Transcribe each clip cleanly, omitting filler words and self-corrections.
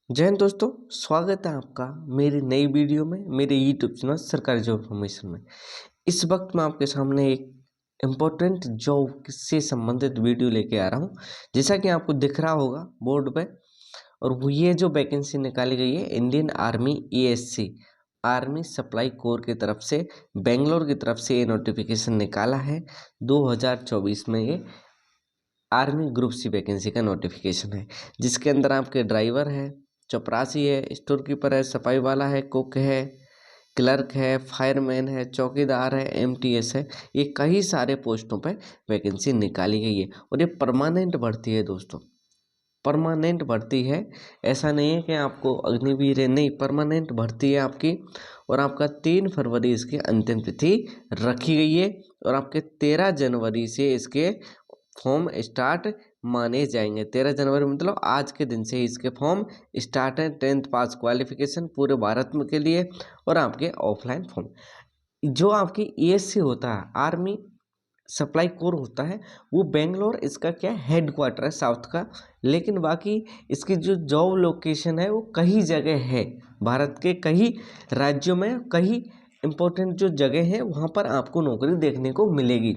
जय हिंद दोस्तों, स्वागत है आपका मेरी नई वीडियो में, मेरे यूट्यूब चैनल सरकारी जॉब इन्फॉर्मेशन में। इस वक्त मैं आपके सामने एक इम्पोर्टेंट जॉब से संबंधित वीडियो लेके आ रहा हूं। जैसा कि आपको दिख रहा होगा बोर्ड पे, और वो ये जो वैकेंसी निकाली गई है Indian army ESC army supply core की तरफ से, बेंगलोर की तरफ से ये नोटिफिकेशन निकाला है। 2024 में ये आर्मी ग्रुप सी वैकेंसी का नोटिफिकेशन है, जिसके अंदर आपके ड्राइवर है, चपरासी है, स्टोर कीपर है, सफाई वाला है, कुक है, क्लर्क है, फायरमैन है, चौकीदार है, MTS है। ये कई सारे पोस्टों पे वैकेंसी निकाली गई है और ये परमानेंट भर्ती है दोस्तों, परमानेंट भर्ती है। ऐसा नहीं है कि आपको अग्निवीर है, नहीं, परमानेंट भर्ती है आपकी। और आपका 3 फरवरी इसकी अंतिम तिथि रखी गई है और आपके 13 जनवरी से इसके फॉर्म स्टार्ट माने जाएंगे। 13 जनवरी मतलब आज के दिन से ही इसके फॉर्म स्टार्ट है। 10th पास क्वालिफिकेशन पूरे भारत में के लिए, और आपके ऑफलाइन फॉर्म जो आपकी ESC होता है, आर्मी सप्लाई कोर होता है, वो बेंगलोर इसका क्या हेड क्वार्टर है साउथ का। लेकिन बाकी इसकी जो जॉब लोकेशन है वो कई जगह है, भारत के कई राज्यों में, कई इंपॉर्टेंट जो जगह है वहाँ पर आपको नौकरी देखने को मिलेगी।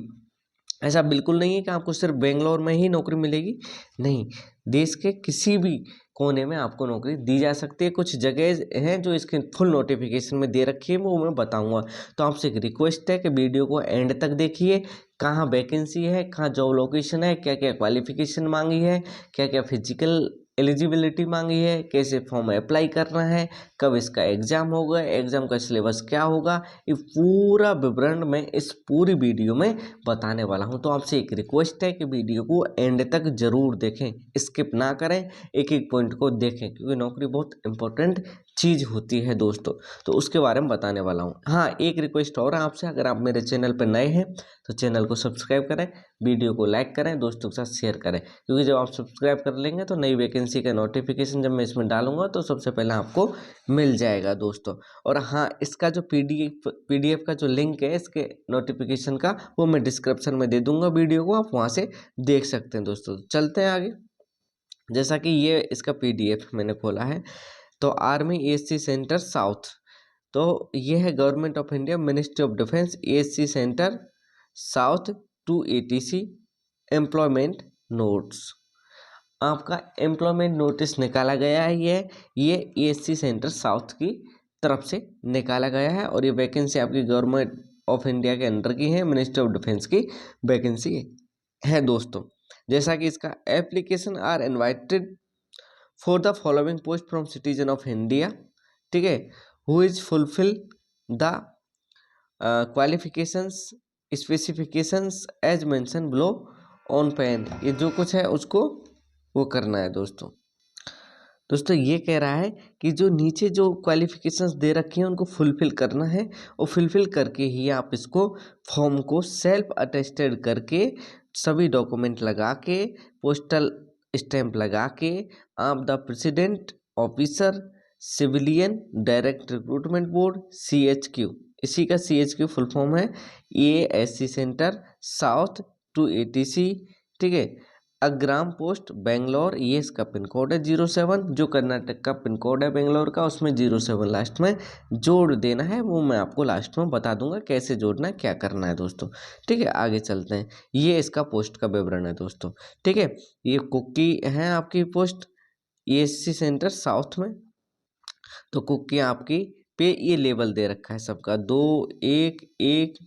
ऐसा बिल्कुल नहीं है कि आपको सिर्फ बेंगलोर में ही नौकरी मिलेगी, नहीं, देश के किसी भी कोने में आपको नौकरी दी जा सकती है। कुछ जगह हैं जो इसके फुल नोटिफिकेशन में दे रखी है, वो मैं बताऊंगा। तो आपसे एक रिक्वेस्ट है कि वीडियो को एंड तक देखिए, कहाँ वैकेंसी है, कहाँ जॉब लोकेशन है, क्या क्या क्वालिफिकेशन मांगी है, क्या क्या फिजिकल एलिजिबिलिटी मांगी है, कैसे फॉर्म अप्लाई करना है, कब इसका एग्जाम होगा, एग्जाम का सिलेबस क्या होगा, ये पूरा विवरण मैं इस पूरी वीडियो में बताने वाला हूं। तो आपसे एक रिक्वेस्ट है कि वीडियो को एंड तक जरूर देखें, स्किप ना करें, एक एक पॉइंट को देखें, क्योंकि नौकरी बहुत इंपॉर्टेंट चीज़ होती है दोस्तों। तो उसके बारे में बताने वाला हूँ। हाँ, एक रिक्वेस्ट और है आपसे, अगर आप मेरे चैनल पर नए हैं तो चैनल को सब्सक्राइब करें, वीडियो को लाइक करें, दोस्तों के साथ शेयर करें, क्योंकि जब आप सब्सक्राइब कर लेंगे तो नई वैकेंसी का नोटिफिकेशन जब मैं इसमें डालूंगा तो सबसे पहले आपको मिल जाएगा दोस्तों। और हाँ, इसका जो PDF का जो लिंक है इसके नोटिफिकेशन का, वो मैं डिस्क्रिप्शन में दे दूंगा वीडियो को, आप वहाँ से देख सकते हैं दोस्तों। चलते हैं आगे। जैसा कि ये इसका PDF मैंने खोला है, तो आर्मी ESC सेंटर साउथ, तो ये है government of India, ministry of defence, ESC centre south two ATC employment notes. आपका एम्प्लॉयमेंट नोटिस निकाला गया है, ये ESC सेंटर साउथ की तरफ से निकाला गया है, और ये वैकेंसी आपकी गवर्नमेंट ऑफ इंडिया के अंडर की है, मिनिस्ट्री ऑफ डिफेंस की वैकेंसी है दोस्तों। जैसा कि इसका application are invited for the following post from citizen of India, ठीक है, who is fulfil the qualifications specifications as mention below on pen. ये जो कुछ है उसको वो करना है दोस्तों ये कह रहा है कि जो नीचे जो क्वालिफिकेशंस दे रखी हैं उनको फुलफिल करना है, और फुलफिल करके ही आप इसको फॉर्म को सेल्फ अटेस्टेड करके, सभी डॉक्यूमेंट लगा के, पोस्टल स्टैंप लगा के, आप the president officer civilian direct recruitment board CHQ, इसी का CHQ फुल फॉर्म है, ESC centre south two ATC, ठीक है, अग्राम पोस्ट बेंगलोर, ये इसका पिन कोड है 07, जो कर्नाटक का पिन कोड है बेंगलोर का, उसमें 07 लास्ट में जोड़ देना है, वो मैं आपको लास्ट में बता दूंगा कैसे जोड़ना है, क्या करना है दोस्तों। ठीक है, आगे चलते हैं। ये इसका पोस्ट का विवरण है दोस्तों, ठीक है। ये कुकी है आपकी पोस्ट ESC सेंटर साउथ में, तो कुकी आपकी पे ये लेवल दे रखा है सबका, 2 1 1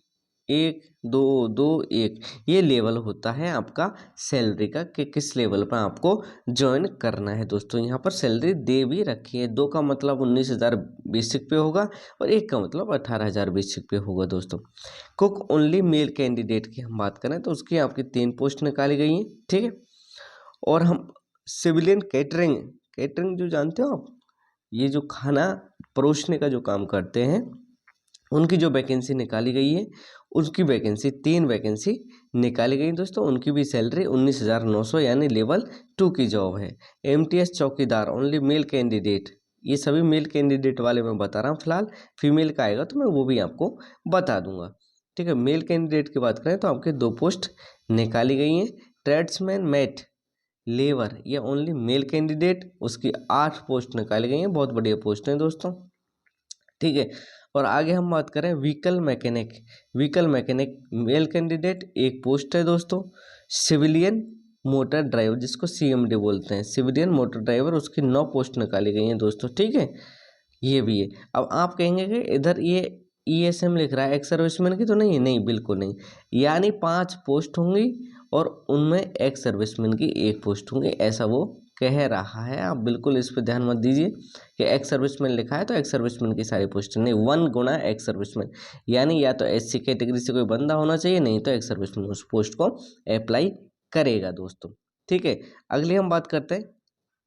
1 2 2 1, ये लेवल होता है आपका सैलरी का कि किस लेवल पर आपको ज्वाइन करना है दोस्तों। यहाँ पर सैलरी दे भी रखी है, 2 का मतलब 19,000 बेसिक पे होगा, और 1 का मतलब 18,000 बेसिक पे होगा दोस्तों। कुक ओनली मेल कैंडिडेट की हम बात करें तो उसकी आपकी 3 पोस्ट निकाली गई हैं, ठीक है। और हम सिविलियन कैटरिंग, कैटरिंग जो जानते हो आप, ये जो खाना परोसने का जो काम करते हैं, उनकी जो वैकेंसी निकाली गई है, उसकी वैकेंसी 3 वैकेंसी निकाली गई दोस्तों। उनकी भी सैलरी 19,900 यानी लेवल 2 की जॉब है। MTS चौकीदार ओनली मेल कैंडिडेट, ये सभी मेल कैंडिडेट वाले मैं बता रहा हूँ फिलहाल, फीमेल का आएगा तो मैं वो भी आपको बता दूंगा, ठीक है। मेल कैंडिडेट की बात करें तो आपके 2 पोस्ट निकाली गई हैं। ट्रेड्समैन मेट, लेबर, ये ओनली मेल कैंडिडेट, उसकी 8 पोस्ट निकाली गई हैं, बहुत बढ़िया पोस्ट हैं दोस्तों, ठीक है। और आगे हम बात करें vehicle mechanic, vehicle mechanic male candidate 1 post है दोस्तों। सिविलियन मोटर ड्राइवर, जिसको CMD बोलते हैं, सिविलियन मोटर ड्राइवर, उसकी 9 पोस्ट निकाली गई हैं दोस्तों, ठीक है, ये भी है। अब आप कहेंगे कि इधर ये ESM लिख रहा है एक्स सर्विसमैन की, तो नहीं, नहीं बिल्कुल नहीं, यानी 5 पोस्ट होंगी और उनमें एक्स सर्विसमैन की 1 पोस्ट होंगी, ऐसा वो कह रहा है। आप बिल्कुल इस पर ध्यान मत दीजिए कि एक्स सर्विसमैन लिखा है तो एक्स सर्विसमैन की सारी पोस्ट नहीं, 1 गुना एक्स सर्विसमैन, यानी या तो SC कैटेगरी से कोई बंदा होना चाहिए, नहीं तो एक्स सर्विसमैन उस पोस्ट को अप्लाई करेगा दोस्तों, ठीक है। अगली हम बात करते हैं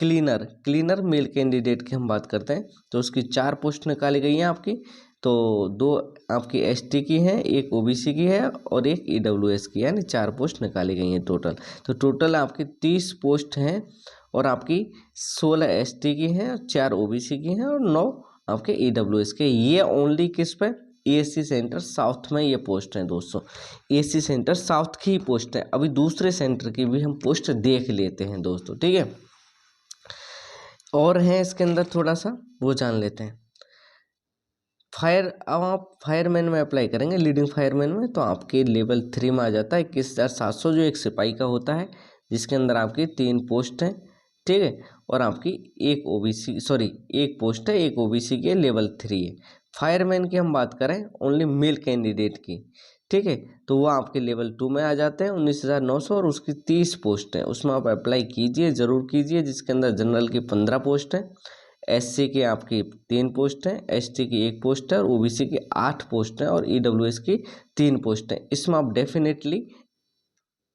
क्लीनर, क्लीनर मेल कैंडिडेट की हम बात करते हैं, तो उसकी 4 पोस्ट निकाली गई हैं आपकी, तो 2 आपकी ST की हैं, 1 OBC की है और 1 EWS की, यानी 4 पोस्ट निकाली गई हैं टोटल। तो टोटल आपकी 30 पोस्ट हैं और आपकी 16 ST की हैं, 4 OBC की हैं और 9 आपके EWS के। ये ओनली किस पे, ESC सेंटर साउथ में ये पोस्ट हैं दोस्तों, ESC सेंटर साउथ की ही पोस्ट है। अभी दूसरे सेंटर की भी हम पोस्ट देख लेते हैं दोस्तों, ठीक है, और हैं इसके अंदर थोड़ा सा, वो जान लेते हैं। फायर, अब आप फायरमैन में अप्लाई करेंगे, लीडिंग फायरमैन में, तो आपके लेवल 3 में आ जाता है 21,700, जो एक सिपाही का होता है, जिसके अंदर आपकी 3 पोस्ट हैं, ठीक है, और आपकी 1 OBC, सॉरी 1 पोस्ट है, 1 OBC की लेवल 3 है। फायरमैन की हम बात करें ओनली मेल कैंडिडेट की, ठीक है, तो वो आपके लेवल 2 में आ जाते हैं, 19,900, और उसकी 30 पोस्ट है, उसमें आप अप्लाई कीजिए, ज़रूर कीजिए, जिसके अंदर जनरल की 15 पोस्ट है, SC की आपकी 3 पोस्ट है, ST की 1 पोस्ट है और OBC की 8 पोस्ट है और EWS की 3 पोस्ट है। इसमें आप डेफिनेटली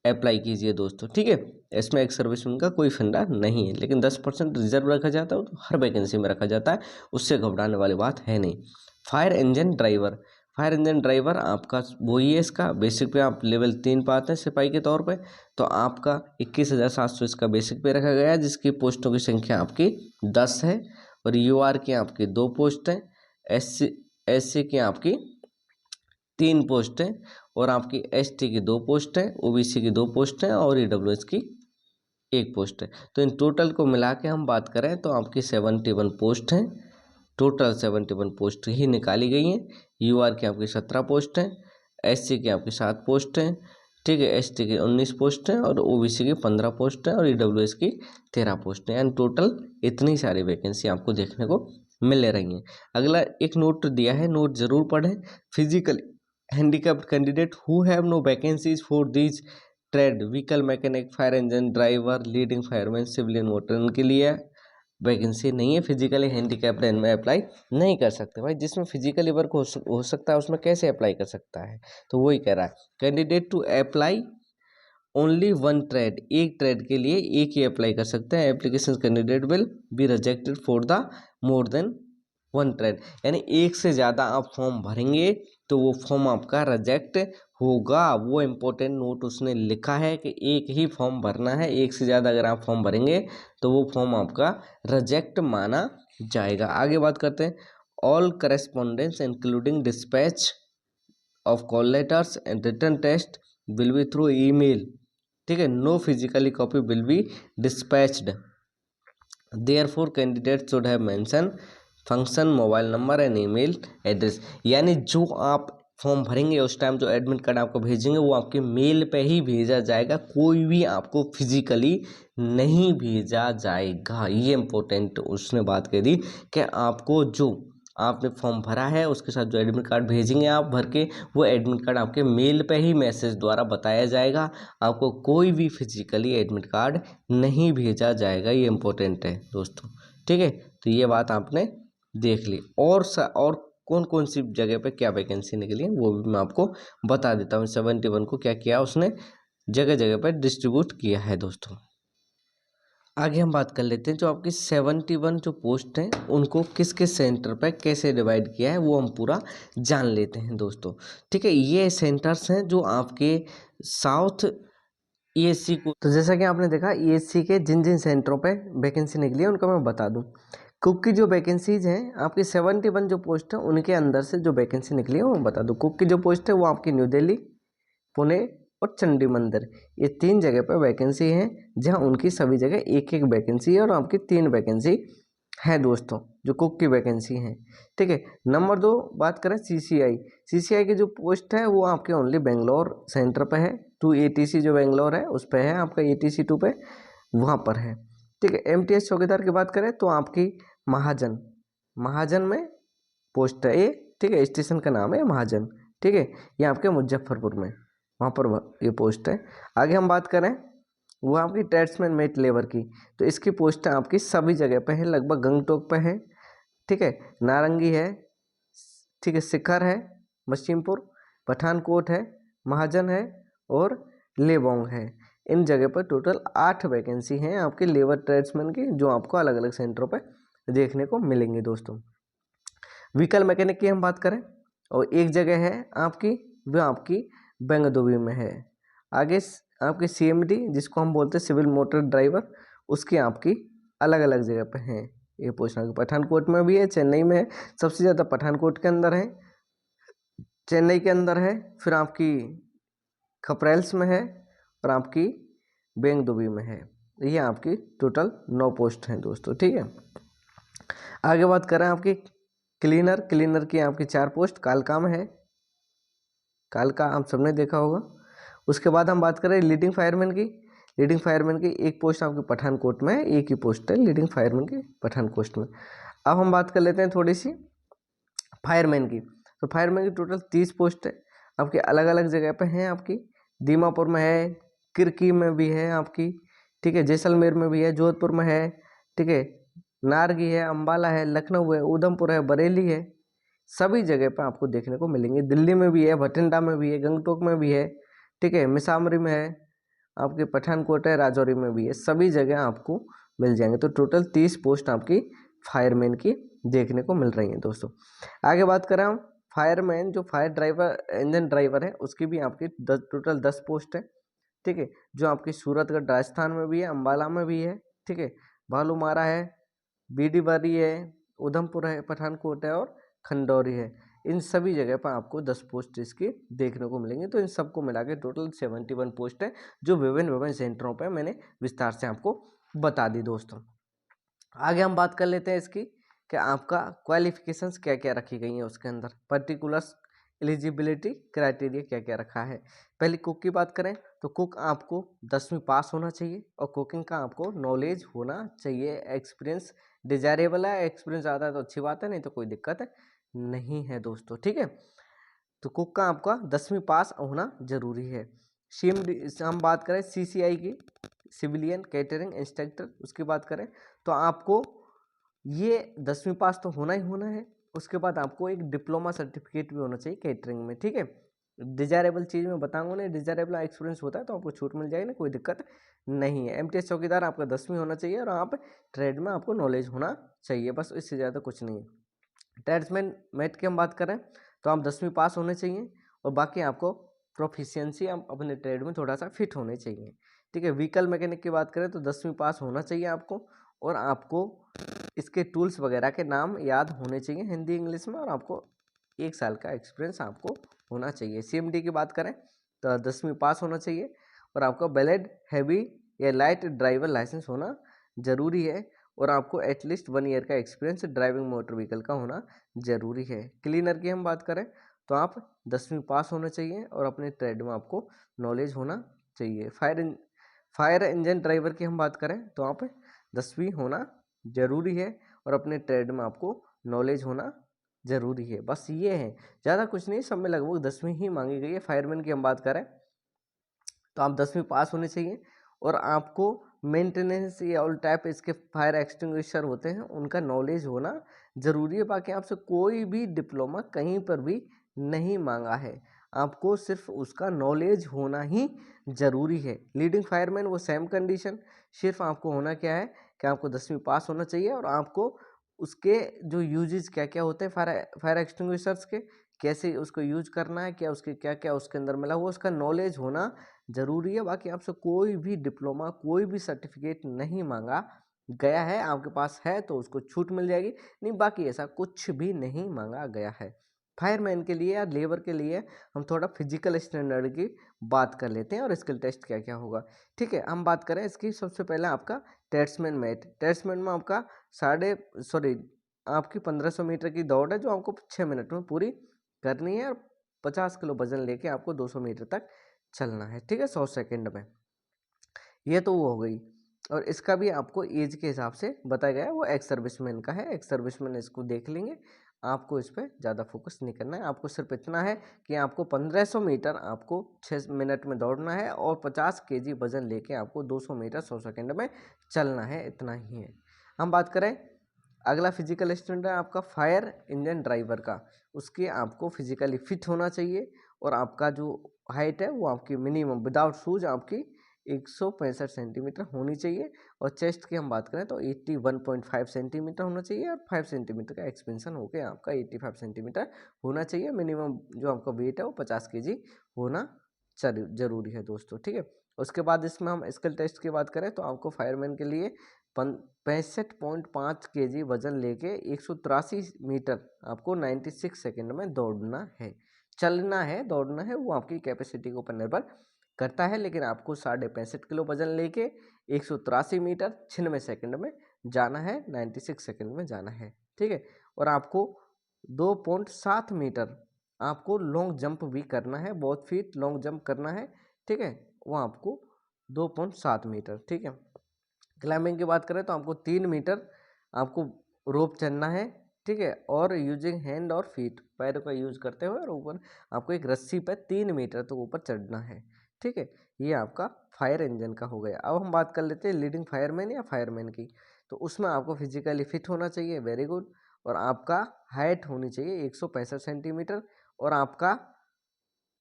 अप्लाई कीजिए दोस्तों, ठीक है। इसमें एक सर्विसमैन का कोई फंडा नहीं है, लेकिन 10% रिजर्व रखा जाता है, तो हर वैकेंसी में रखा जाता है, उससे घबराने वाली बात है नहीं। Fire engine driver, fire engine driver आपका वही है, इसका बेसिक पे आप लेवल 3 पे आते हैं सिपाही के तौर पे, तो आपका 21,700 इसका बेसिक पे रखा गया है, जिसकी पोस्टों की संख्या आपकी 10 है और UR की आपकी 2 पोस्ट है, SC की आपकी 3 पोस्ट है और आपकी ST की 2 पोस्ट है, OBC की 2 पोस्ट है और EWS की 1 पोस्ट है। तो इन टोटल को मिला के हम बात करें तो आपकी 71 पोस्ट हैं, टोटल 71 पोस्ट ही निकाली गई हैं। UR की आपकी 17 पोस्ट हैं, SC की आपकी 7 पोस्ट हैं, ठीक है, ST की 19 पोस्ट हैं और OBC की 15 पोस्ट हैं और EWS की 13 पोस्ट हैं, यानी टोटल इतनी सारी वैकेंसी आपको देखने को मिल रही हैं। अगला एक नोट दिया है, नोट जरूर पढ़ें। Physically handicapped candidate who have no vacancies for these trade, vehicle mechanic, fire engine driver, leading fireman, civilian motor, इनके लिए वैकेंसी नहीं है। फिजिकली हैंडीकैप्ड इनमें अप्लाई नहीं कर सकते। भाई जिसमें फिजिकली वर्क हो सकता है उसमें कैसे अप्लाई कर सकता है, तो वही कह रहा है candidate to apply only 1 trade, एक ट्रेड के लिए एक ही अप्लाई कर सकते हैं। Application candidate will be rejected for the more than 1 trade, यानी एक से ज़्यादा आप फॉर्म भरेंगे तो वो फॉर्म आपका रिजेक्ट होगा। वो इम्पोर्टेंट नोट उसने लिखा है कि एक ही फॉर्म भरना है, एक से ज़्यादा अगर आप फॉर्म भरेंगे तो वो फॉर्म आपका रिजेक्ट माना जाएगा। आगे बात करते हैं। All correspondence including dispatch of call letters and return test will be through email, ठीक है, no physically copy will be dispatched. Therefore candidate should have mention function, mobile number and email address, यानी जो आप form भरेंगे उस time जो admit card आपको भेजेंगे वो आपके मेल पे ही भेजा जाएगा, कोई भी आपको फिजिकली नहीं भेजा जाएगा। ये इम्पोर्टेंट उसने बात कह दी कि आपको जो आपने फॉर्म भरा है उसके साथ जो एडमिट कार्ड भेजेंगे आप भर के, वो एडमिट कार्ड आपके मेल पे ही मैसेज द्वारा बताया जाएगा, आपको कोई भी फिजिकली एडमिट कार्ड नहीं भेजा जाएगा। ये इम्पोर्टेंट है दोस्तों, ठीक है। तो ये बात आपने देख ली। और कौन कौन सी जगह पे क्या वैकेंसी निकली है वो भी मैं आपको बता देता हूँ। 71 को क्या किया उसने, जगह जगह पे डिस्ट्रीब्यूट किया है दोस्तों। आगे हम बात कर लेते हैं जो आपकी 71 जो पोस्ट हैं उनको किस किस सेंटर पर कैसे डिवाइड किया है वो हम पूरा जान लेते हैं दोस्तों, ठीक है। ये सेंटर्स हैं जो आपके साउथ ESC को, तो जैसा कि आपने देखा ESC के जिन जिन सेंटरों पे वैकेंसी निकली है उनका मैं बता दूं, कुक की जो वैकेंसीज हैं आपकी 71 जो पोस्ट है उनके अंदर से जो वैकेंसी निकली है वो मैं बता दूं। कुक की जो पोस्ट है वो आपकी न्यू दिल्ली, पुणे, और चंडी मंदिर, ये 3 जगह पर वैकेंसी है, जहां उनकी सभी जगह एक एक वैकेंसी है और आपकी 3 वैकेंसी है दोस्तों, जो कुक की वैकेंसी है। ठीक है। नंबर 2 बात करें सीसीआई। सीसीआई की जो पोस्ट है वो आपके ओनली बेंगलोर सेंटर पे है, 2 एटीसी जो बेंगलोर है उस पे है, आपका एटीसी 2 पे वहाँ पर है। ठीक है। एमटीएस चौकीदार की बात करें तो आपकी महाजन, महाजन में पोस्ट है ये। ठीक है। स्टेशन का नाम है महाजन। ठीक है। ये आपके मुजफ्फरपुर में, वहाँ पर ये पोस्ट है। आगे हम बात करें वो आपकी ट्रेड्समैन मेट लेबर की, तो इसकी पोस्ट आपकी सभी जगह पे है, लगभग गंगटोक पे है। ठीक है। नारंगी है, ठीक है, शिखर है, मशीमपुर, पठानकोट है, महाजन है और लेबोंग है। इन जगह पर टोटल 8 वैकेंसी हैं आपके लेबर ट्रेड्समैन की, जो आपको अलग अलग सेंटरों पर देखने को मिलेंगे दोस्तों। व्हीकल मैकेनिक की हम बात करें और एक जगह है आपकी, वो आपकी बेंगदुबी में है। आगे आपकी सीएमडी जिसको हम बोलते हैं सिविल मोटर ड्राइवर, उसकी आपकी अलग अलग जगह पे हैं ये पोस्ट। पठानकोट में भी है, चेन्नई में है, सबसे ज़्यादा पठानकोट के अंदर है, चेन्नई के अंदर है, फिर आपकी खपरेल्स में है और आपकी बेंगदुबी में है। ये आपकी टोटल 9 पोस्ट हैं दोस्तों। ठीक है। आगे बात करें आपकी क्लीनर, क्लीनर की आपकी 4 पोस्ट कालका में है, कालका आप सबने देखा होगा। उसके बाद हम बात करें लीडिंग फायरमैन की, लीडिंग फायरमैन की एक पोस्ट आपकी पठानकोट में है, एक ही पोस्ट है लीडिंग फायरमैन की पठानकोट में। अब हम बात कर लेते हैं थोड़ी सी फायरमैन की, तो फायरमैन की टोटल 30 पोस्ट है आपकी, अलग अलग जगह पे हैं आपकी। दीमापुर में है, किरकी में भी है आपकी, ठीक है, जैसलमेर में भी है, जोधपुर में है, ठीक है, नारगी है, अंबाला है, लखनऊ है, उधमपुर है, बरेली है, सभी जगह पे आपको देखने को मिलेंगे। दिल्ली में भी है, भटिंडा में भी है, गंगटोक में भी है, ठीक है, मिसामरी में है, आपके पठानकोट है, राजौरी में भी है, सभी जगह आपको मिल जाएंगे। तो टोटल 30 पोस्ट आपकी फायरमैन की देखने को मिल रही हैं दोस्तों। आगे बात करें हम फायरमैन, जो फायर ड्राइवर इंजन ड्राइवर है उसकी भी आपकी टोटल 10 पोस्ट है। ठीक है। जो आपकी सूरतगढ़ राजस्थान में भी है, अंबाला में भी है, ठीक है, भालूमारा है, बीडीबरी है, उधमपुर है, पठानकोट है और खंडौरी है। इन सभी जगह पर आपको 10 पोस्ट इसकी देखने को मिलेंगे। तो इन सबको मिला के टोटल 71 पोस्ट है, जो विभिन्न विभिन्न सेंटरों पर मैंने विस्तार से आपको बता दी दोस्तों। आगे हम बात कर लेते हैं इसकी कि आपका क्वालिफिकेशंस क्या क्या रखी गई हैं उसके अंदर, पर्टिकुलर्स एलिजिबिलिटी क्राइटेरिया क्या क्या रखा है। पहले कुक की बात करें तो कुक आपको 10वीं पास होना चाहिए और कुकिंग का आपको नॉलेज होना चाहिए। एक्सपीरियंस डिजायरेबल है, एक्सपीरियंस ज़्यादा है तो अच्छी बात है, नहीं तो कोई दिक्कत नहीं है दोस्तों। ठीक है। तो कुक का आपका 10वीं पास होना जरूरी है। सीएमडी हम बात करें सीसीआई की, सिविलियन कैटरिंग इंस्ट्रक्टर, उसकी बात करें तो आपको ये 10वीं पास तो होना ही होना है। उसके बाद आपको एक डिप्लोमा सर्टिफिकेट भी होना चाहिए कैटरिंग में। ठीक है। डिजायरेबल चीज़ में बताऊंगा नहीं, डिजायरेबल एक्सपीरियंस होता है तो आपको छूट मिल जाएगी ना, कोई दिक्कत नहीं है। एमटीएस चौकीदार आपका 10वीं होना चाहिए और आप ट्रेड में आपको नॉलेज होना चाहिए, बस इससे ज़्यादा कुछ नहीं है। ट्रेड्समैन मेट की हम बात करें तो आप 10वीं पास होने चाहिए और बाकी आपको प्रोफिशिएंसी आप अपने ट्रेड में थोड़ा सा फिट होने चाहिए। ठीक है। व्हीकल मैकेनिक की बात करें तो 10वीं पास होना चाहिए आपको और आपको इसके टूल्स वगैरह के नाम याद होने चाहिए हिंदी इंग्लिश में, और आपको 1 साल का एक्सपीरियंस आपको होना चाहिए। सीएमडी की बात करें तो 10वीं पास होना चाहिए और आपका वैलिड हैवी या लाइट ड्राइवर लाइसेंस होना ज़रूरी है और आपको एटलीस्ट 1 ईयर का एक्सपीरियंस ड्राइविंग मोटर व्हीकल का होना ज़रूरी है। क्लीनर की हम बात करें तो आप 10वीं पास होना चाहिए और अपने ट्रेड में आपको नॉलेज होना चाहिए। फायर इंजन ड्राइवर की हम बात करें तो आप 10वीं होना ज़रूरी है और अपने ट्रेड में आपको नॉलेज होना ज़रूरी है। बस ये है, ज़्यादा कुछ नहीं, सब में लगभग 10वीं ही मांगी गई है। फायरमैन की हम बात करें तो आप 10वीं पास होने चाहिए और आपको मेंटेनेंस या ऑल टाइप इसके फायर एक्सटिंग्विशर होते हैं उनका नॉलेज होना ज़रूरी है। बाकी आपसे कोई भी डिप्लोमा कहीं पर भी नहीं मांगा है, आपको सिर्फ उसका नॉलेज होना ही ज़रूरी है। लीडिंग फायरमैन वो सेम कंडीशन, सिर्फ आपको होना क्या है कि आपको 10वीं पास होना चाहिए और आपको उसके जो यूजेस क्या क्या होते हैं फायर एक्सटिंग्विशर्स के, कैसे उसको यूज करना है, क्या उसके क्या क्या उसके अंदर मिला हुआ, उसका नॉलेज होना ज़रूरी है। बाकी आपसे कोई भी डिप्लोमा कोई भी सर्टिफिकेट नहीं मांगा गया है, आपके पास है तो उसको छूट मिल जाएगी, नहीं बाकी ऐसा कुछ भी नहीं मांगा गया है। फायरमैन के लिए या लेबर के लिए हम थोड़ा फिजिकल स्टैंडर्ड की बात कर लेते हैं और स्किल टेस्ट क्या क्या होगा। ठीक है, हम बात करें इसकी। सबसे पहले आपका ट्रेड्समैन मैट। ट्रेड्समैन में आपका आपकी 1500 मीटर की दौड़ है जो आपको 6 मिनट में पूरी करनी है, और 50 किलो वजन लेके आपको 200 मीटर तक चलना है। ठीक है, 100 सेकेंड में। ये तो वो हो गई। और इसका भी आपको एज के हिसाब से बताया गया है, वो एक्स सर्विसमैन का है। एक्स सर्विसमैन इसको देख लेंगे, आपको इस पर ज़्यादा फोकस नहीं करना है। आपको सिर्फ इतना है कि आपको 1500 मीटर आपको 6 मिनट में दौड़ना है, और 50 केजी वजन लेके आपको 200 मीटर 100 सेकेंड में चलना है। इतना ही है। हम बात करें अगला फिजिकल स्टैंडर्ड आपका फायर इंजन ड्राइवर का। उसके आपको फिजिकली फिट होना चाहिए, और आपका जो हाइट है वो आपकी मिनिमम विदाउट शूज आपकी 165 सेंटीमीटर होनी चाहिए। और चेस्ट की हम बात करें तो 81.5 सेंटीमीटर होना चाहिए, और 5 सेंटीमीटर का एक्सपेंशन होकर आपका 85 सेंटीमीटर होना चाहिए। मिनिमम जो आपका वेट है वो 50 केजी होना जरूरी है दोस्तों। ठीक है, उसके बाद इसमें हम स्किल टेस्ट की बात करें तो आपको फायरमैन के लिए 65.5 केजी वजन लेके 183 मीटर आपको 96 सेकेंड में दौड़ना है। चलना है, दौड़ना है, वो आपकी कैपेसिटी के ऊपर निर्भर करता है, लेकिन आपको 65.5 किलो वजन लेके 183 मीटर 96 सेकेंड में जाना है, 96 सेकेंड में जाना है। ठीक है, और आपको 2.7 मीटर आपको लॉन्ग जंप भी करना है, बहुत फीट लॉन्ग जंप करना है। ठीक है, वो आपको 2.7 मीटर। ठीक है, क्लाइंबिंग की बात करें तो आपको 3 मीटर आपको रोप चढ़ना है। ठीक है, और यूजिंग हैंड और फीट, पैरों का यूज करते हुए, और ऊपर आपको एक रस्सी पर 3 मीटर तक ऊपर चढ़ना है। ठीक है, ये आपका फायर इंजन का हो गया। अब हम बात कर लेते हैं लीडिंग फायरमैन या फायरमैन की। तो उसमें आपको फिजिकली फिट होना चाहिए, वेरी गुड, और आपका हाइट होनी चाहिए 165 सेंटीमीटर, और आपका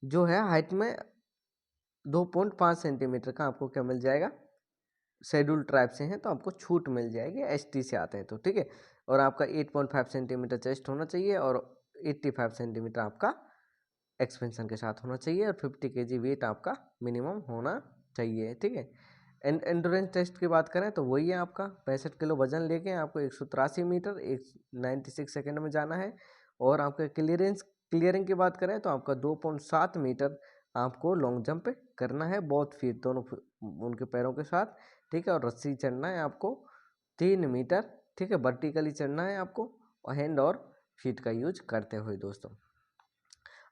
जो है हाइट में 2.5 सेंटीमीटर का आपको क्या मिल जाएगा, शेड्यूल ट्राइब से हैं तो आपको छूट मिल जाएगी, एसटी से आते हैं तो। ठीक है, और आपका 8.5 सेंटीमीटर चेस्ट होना चाहिए, और 85 सेंटीमीटर आपका एक्सपेंशन के साथ होना चाहिए, और 50 केजी वेट आपका मिनिमम होना चाहिए। ठीक है, एंडोरेंस टेस्ट की बात करें तो वही है आपका 65 किलो वजन लेके आपको 183 मीटर 96 सेकेंड में जाना है। और आपका क्लियरिंग की बात करें तो आपका 2.7 मीटर आपको लॉन्ग जंप करना है, बहुत फीट दोनों उनके पैरों के साथ। ठीक है, और रस्सी चढ़ना है आपको 3 मीटर। ठीक है, वर्टिकली चढ़ना है आपको, और हैंड और फीट का यूज करते हुए दोस्तों।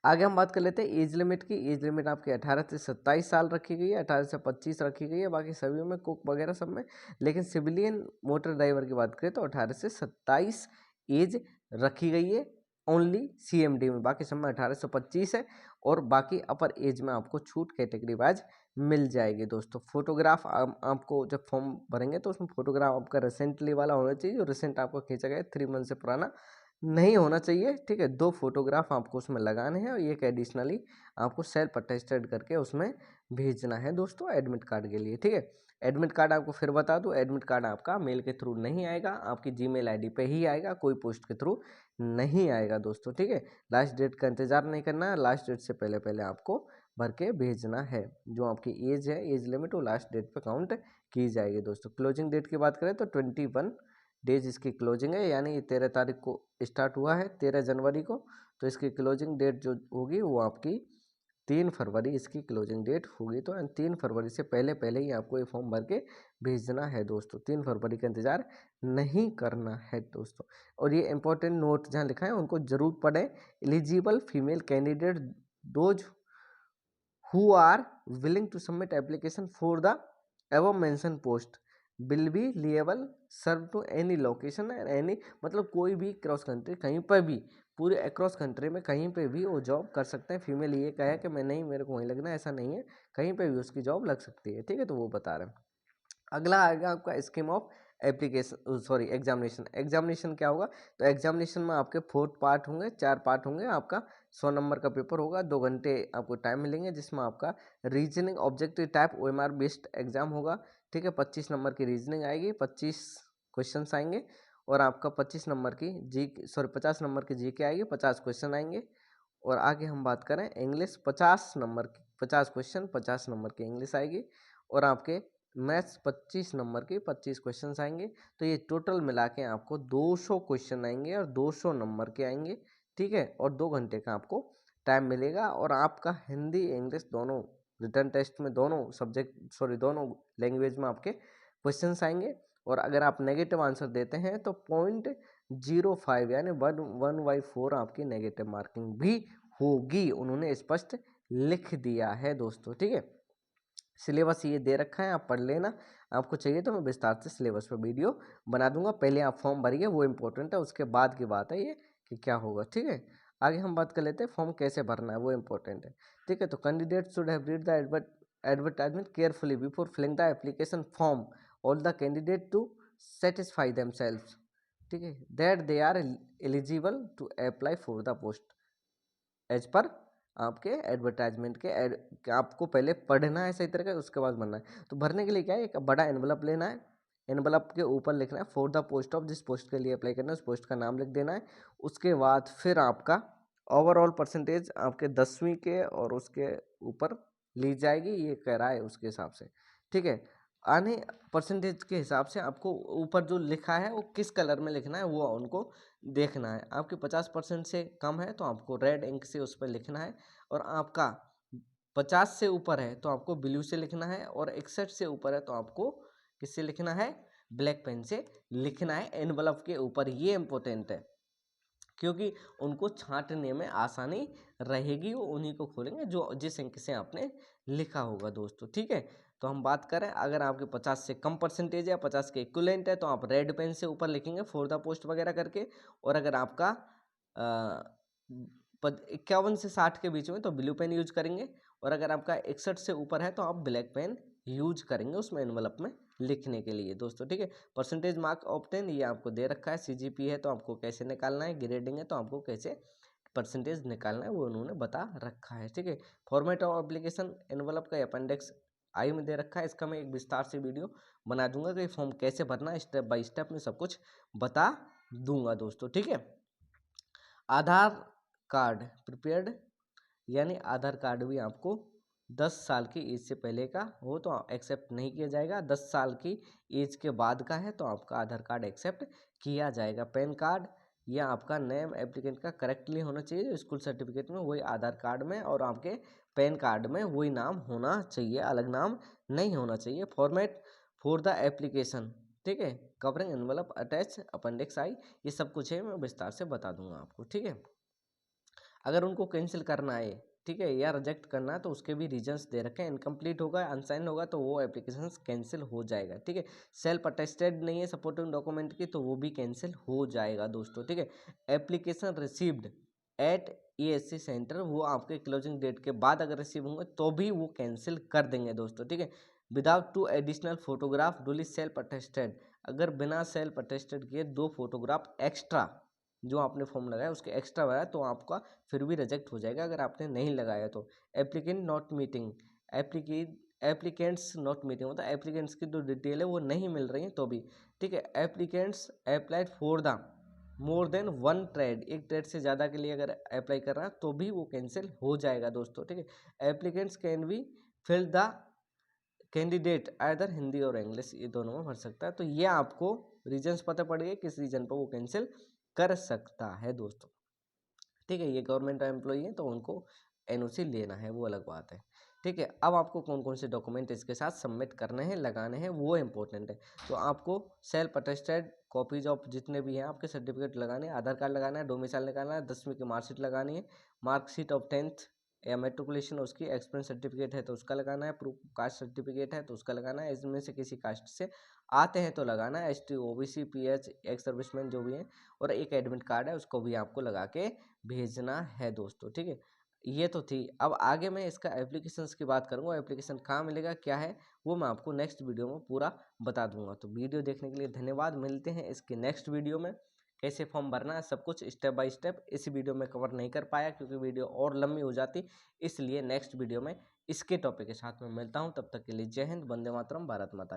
आगे हम बात कर लेते हैं एज लिमिट की। एज लिमिट आपकी 18 से 27 साल रखी गई है, 18 से 25 रखी गई है बाकी सभी में, कुक वगैरह सब में। लेकिन सिविलियन मोटर ड्राइवर की बात करें तो 18 से 27 एज रखी गई है ओनली सीएमडी में, बाकी सब में 18 से 25 है। और बाकी अपर एज में आपको छूट कैटेगरी वाइज मिल जाएगी दोस्तों। फोटोग्राफ आपको जब फॉर्म भरेंगे तो उसमें फोटोग्राफ आपका रिसेंटली वाला होना चाहिए, जो रिसेंट आपको खींचा गया 3 मंथ से पुराना नहीं होना चाहिए। ठीक है, 2 फोटोग्राफ आपको उसमें लगाने हैं, और एक एडिशनली आपको सेल्फ अटेस्टेड करके उसमें भेजना है दोस्तों एडमिट कार्ड के लिए। ठीक है, एडमिट कार्ड आपको फिर बता दूं, एडमिट कार्ड आपका मेल के थ्रू नहीं आएगा, आपकी जीमेल आईडी पे ही आएगा, कोई पोस्ट के थ्रू नहीं आएगा दोस्तों। ठीक है, लास्ट डेट का इंतजार नहीं करना है, लास्ट डेट से पहले पहले आपको भर के भेजना है। जो आपकी एज है, एज लिमिट, वो लास्ट डेट पे काउंट की जाएगी दोस्तों। क्लोजिंग डेट की बात करें तो 21 डेज इसकी क्लोजिंग है, यानी ये 13 तारीख को स्टार्ट हुआ है, 13 जनवरी को। तो इसकी क्लोजिंग डेट जो होगी वो आपकी 3 फरवरी इसकी क्लोजिंग डेट होगी। तो 3 फरवरी से पहले पहले ही आपको ये फॉर्म भर के भेजना है दोस्तों, 3 फरवरी का इंतज़ार नहीं करना है दोस्तों। और ये इंपॉर्टेंट नोट जहाँ लिखा है उनको जरूर पढ़ें। Eligible female candidate those who are willing to submit application for the above mentioned post will be liable serve to any location and any, मतलब कोई भी क्रॉस कंट्री कहीं पर भी, पूरे अक्रॉस कंट्री में कहीं पे भी वो जॉब कर सकते हैं। फीमेल ये कहे कि मैं नहीं, मेरे को वहीं लगना है, ऐसा नहीं है, कहीं पे भी उसकी जॉब लग सकती है। ठीक है, तो वो बता रहे हैं। अगला आएगा आपका स्कीम ऑफ एग्जामिनेशन। एग्जामिनेशन क्या होगा, तो एग्जामिनेशन में आपके 4 पार्ट होंगे, 4 पार्ट होंगे। आपका 100 नंबर का पेपर होगा, 2 घंटे आपको टाइम मिलेंगे, जिसमें आपका reasoning objective type OMR based exam होगा। ठीक है, 25 नंबर की रीजनिंग आएगी, 25 क्वेश्चन आएंगे, और आपका 25 नंबर की 50 नंबर की जीके आएगी, 50 क्वेश्चन आएंगे। और आगे हम बात करें इंग्लिश, 50 नंबर की 50 क्वेश्चन, 50 नंबर की इंग्लिश आएगी, और आपके मैथ्स 25 नंबर के 25 क्वेश्चन आएंगे। तो ये टोटल मिला के आपको 200 क्वेश्चन आएंगे, और 200 नंबर के आएंगे। ठीक है, और 2 घंटे का आपको टाइम मिलेगा और आपका हिंदी इंग्लिश दोनों रिटर्न टेस्ट में दोनों लैंग्वेज में आपके क्वेश्चंस आएंगे। और अगर आप नेगेटिव आंसर देते हैं तो 0.05 यानी 1/4 आपकी नेगेटिव मार्किंग भी होगी, उन्होंने स्पष्ट लिख दिया है दोस्तों। ठीक है, सिलेबस ये दे रखा है, आप पढ़ लेना। आपको चाहिए तो मैं विस्तार से सिलेबस पर वीडियो बना दूंगा। पहले आप फॉर्म भरिए, वो इंपॉर्टेंट है, उसके बाद की बात है ये कि क्या होगा। ठीक है, आगे हम बात कर लेते हैं फॉर्म कैसे भरना है, वो इंपॉर्टेंट है। ठीक है, तो candidate should have read the advertisement carefully before filling the application form. All the candidate to satisfy themselves, ठीक है, that they are eligible to apply for the post as per आपके एडवर्टाइजमेंट के आपको पहले पढ़ना है सही तरीके से, उसके बाद भरना है। तो भरने के लिए क्या है, एक बड़ा एनवलप लेना है, एनवलप के ऊपर लिखना है फॉर द पोस्ट ऑफ, जिस पोस्ट के लिए अप्लाई करना है उस पोस्ट का नाम लिख देना है। उसके बाद फिर आपका ओवरऑल परसेंटेज आपके 10वीं के और उसके ऊपर ली जाएगी, ये कह रहा है उसके हिसाब से। ठीक है, आने परसेंटेज के हिसाब से आपको ऊपर जो लिखा है वो किस कलर में लिखना है वो उनको देखना है। आपके 50% से कम है तो आपको रेड इंक से उस पर लिखना है, और आपका 50 से ऊपर है तो आपको ब्लू से लिखना है, और 61 से ऊपर है तो आपको किससे लिखना है, ब्लैक पेन से लिखना है एनवलप के ऊपर। ये इंपॉर्टेंट है क्योंकि उनको छांटने में आसानी रहेगी, वो उन्हीं को खोलेंगे जो जिस अंक से आपने लिखा होगा दोस्तों। ठीक है, तो हम बात करें अगर आपके 50 से कम परसेंटेज है, 50 के इक्विवेलेंट है, तो आप रेड पेन से ऊपर लिखेंगे फॉर द पोस्ट वगैरह करके। और अगर आपका 51 से 60 के बीच में तो ब्लू पेन यूज करेंगे, और अगर आपका 61 से ऊपर है तो आप ब्लैक पेन यूज करेंगे उसमें एनवलप में लिखने के लिए दोस्तों। ठीक है, परसेंटेज मार्क ऑब्टेन ये आपको दे रखा है, सीजीपी है तो आपको कैसे निकालना है, ग्रेडिंग है तो आपको कैसे परसेंटेज निकालना है वो उन्होंने बता रखा है। ठीक है, फॉर्मेट ऑफ एप्लीकेशन एनवलप का अपेंडिक्स आई में दे रखा है, इसका मैं एक विस्तार से वीडियो बना दूंगा कि फॉर्म कैसे भरना है, स्टेप बाय स्टेप में सब कुछ बता दूंगा दोस्तों। ठीक है, आधार कार्ड प्रिपेयर्ड, यानी आधार कार्ड भी आपको 10 साल की एज से पहले का हो तो एक्सेप्ट नहीं किया जाएगा, 10 साल की एज के बाद का है तो आपका आधार कार्ड एक्सेप्ट किया जाएगा। पैन कार्ड या आपका नेम एप्लीकेंट का करेक्टली होना चाहिए, जो स्कूल सर्टिफिकेट में वही आधार कार्ड में और आपके पैन कार्ड में वही नाम होना चाहिए, अलग नाम नहीं होना चाहिए। फॉर्मेट फॉर द एप्लीकेशन, ठीक है, कवरिंग एनवलप अटैच अपेंडिक्स आई, ये सब कुछ है, मैं विस्तार से बता दूंगा आपको। ठीक है, अगर उनको कैंसिल करना है, ठीक है, या रिजेक्ट करना है तो उसके भी रीजंस दे रखे हैं। इनकम्प्लीट होगा, अनसाइन होगा तो वो एप्लीकेशन कैंसिल हो जाएगा। ठीक है, सेल्फ अटेस्टेड नहीं है सपोर्टिंग डॉक्यूमेंट की तो वो भी कैंसिल हो जाएगा दोस्तों। ठीक है, application received at ESC centre, वो आपके क्लोजिंग डेट के बाद अगर रिसीव होंगे तो भी वो कैंसिल कर देंगे दोस्तों। ठीक है, without 2 additional photograph duly self attested, अगर बिना सेल्फ अटेस्टेड किए 2 फोटोग्राफ एक्स्ट्रा जो आपने फॉर्म लगाया उसके एक्स्ट्रा बनाया तो आपका फिर भी रिजेक्ट हो जाएगा अगर आपने नहीं लगाया तो। Applicant not meeting, applicants not meeting मतलब एप्लीकेंट्स की जो डिटेल है वो नहीं मिल रही है तो भी। ठीक है, applicants applied for the more than 1 trade, एक ट्रेड से ज़्यादा के लिए अगर अप्लाई कर रहा है तो भी वो कैंसिल हो जाएगा दोस्तों। ठीक है, applicants can be fill the candidate either Hindi और इंग्लिश, ये दोनों में भर सकता है। तो ये आपको रीजंस पता पड़ गए किस रीजन पर वो कैंसिल कर सकता है दोस्तों। ठीक है, ये गवर्नमेंट एम्प्लॉई है तो उनको NOC लेना है, वो अलग बात है। ठीक है, अब आपको कौन कौन से डॉक्यूमेंट इसके साथ सबमिट करने हैं, लगाने हैं, वो इंपॉर्टेंट है। तो आपको सेल्फ अटेस्टेड कॉपीज ऑफ जितने भी हैं आपके सर्टिफिकेट लगाने हैं, आधार कार्ड लगाना है, डोमिसाइल निकालना है, 10वीं की मार्कशीट लगानी है, मार्कशीट ऑफ 10th या मेट्रिकुलेशन उसकी, एक्सपीरियंस सर्टिफिकेट है तो उसका लगाना है, प्रूफ कास्ट सर्टिफिकेट है तो उसका लगाना है, इसमें से किसी कास्ट से आते हैं तो लगाना है, ST OBC PH ex serviceman जो भी हैं, और एक एडमिट कार्ड है उसको भी आपको लगा के भेजना है दोस्तों। ठीक है, ये तो थी। अब आगे मैं इसका एप्लीकेशंस की बात करूँगा, एप्लीकेशन कहाँ मिलेगा क्या है वो मैं आपको नेक्स्ट वीडियो में पूरा बता दूंगा। तो वीडियो देखने के लिए धन्यवाद, मिलते हैं इसके नेक्स्ट वीडियो में। कैसे फॉर्म भरना है सब कुछ स्टेप बाय स्टेप इस वीडियो में कवर नहीं कर पाया क्योंकि वीडियो और लंबी हो जाती, इसलिए नेक्स्ट वीडियो में इसके टॉपिक के साथ में मिलता हूँ। तब तक के लिए जय हिंद, वंदे मातरम, भारत माता की।